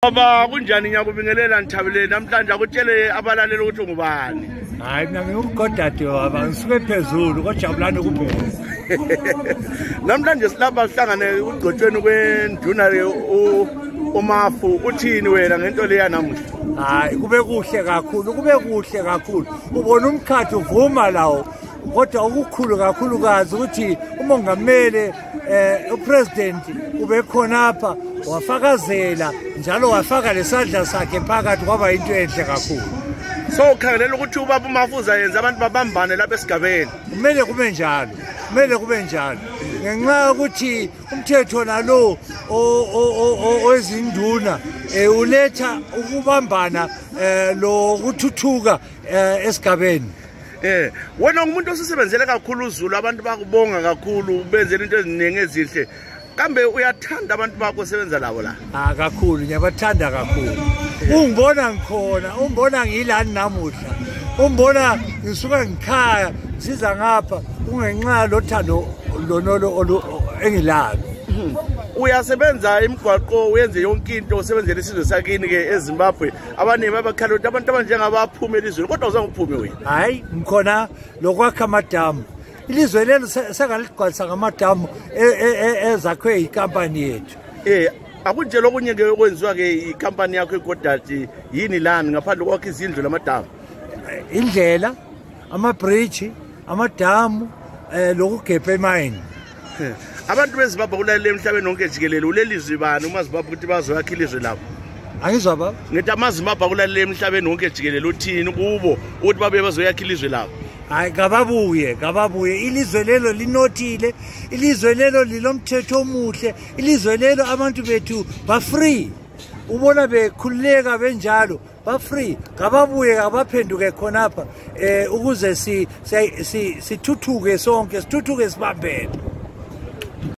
Baba kunjani ngiyakubingelela Nthabeleni namhlanje akutshele abalaleli ukuthi ungubani. Hayi mina ngikugodade baba ngisuke phezulu kojabulani kuphela. Namhlanje silapha sihlangane ugcotshweni kwenduna uMafu uthini wena ngento leya namuhla. Hayi kube kuhle kakhulu. Ubona umkhathi uvuma lawo kodwa ukukhulu kakhulukazi ukuthi umongameli upresident ube khona apha wafakazela njalo wafaka lesandla sakhe phakathi kwaba into enhle kakhulu. So ukhangelela ukuthi ubaba uMafu uzayenza abantu babambane lapha esigabeni. Kumele kube njalo. Ngenxa ukuthi umthetho nalo owezinduna uletha ukubambana lo kuthuthuka esigabeni. Wena umuntu osebenzele kakhulu uZulu abantu bakubonga kakhulu benzela into eziningi ezihle. Kambe uyathanda abantu bakho osebenza labo la? Kakhulu ngiyabathanda kakhulu. Ungibona ngikhona, umbona ngilani namuhla. Umbona ngisuka ngikhaya siza ngapha ungenxa lothando lonolo engilalo. Uyasebenza imigwaqo uyenze yonke into osebenzele isizwe sakini ke eZimbabwe abaningi babakhala ukuthi abantu abanjengabaphuma elizweni kodwa uzanguphume wena. Hayi ngikhona lokwakha amadamu. Ilizwe lelo sengaligcwalisa ngamadamu ezakhwe ikampani yethu. Akunje lokunye ke okwenziwa ke ikampani yakho egodati yini lani ngaphandle kwakho izindlu lamadamu? Indlela, ama-bridge, amadamu, lokugebha emayini. Abantu beZimbabwe kulalele emhlabeni wonke jikelele ulelizwe bani umaZimbabwe ukuthi bazoyakha ilizwe labo? Angizwa baba. Ngithi amaZimbabwe kulalele emhlabeni wonke jikelele uthini kubo ukuthi babe bazoyakha ilizwe labo? Hayi kababuye ilizwe lelo linothile, ilizwe lelo lilomthetho omuhle, ilizwe lelo abantu bethu ba free. Ubona bekhululeka benjalo ba free. Kababuye abaphenduke khonapha ukuze sithuthuke sonke, sibambene.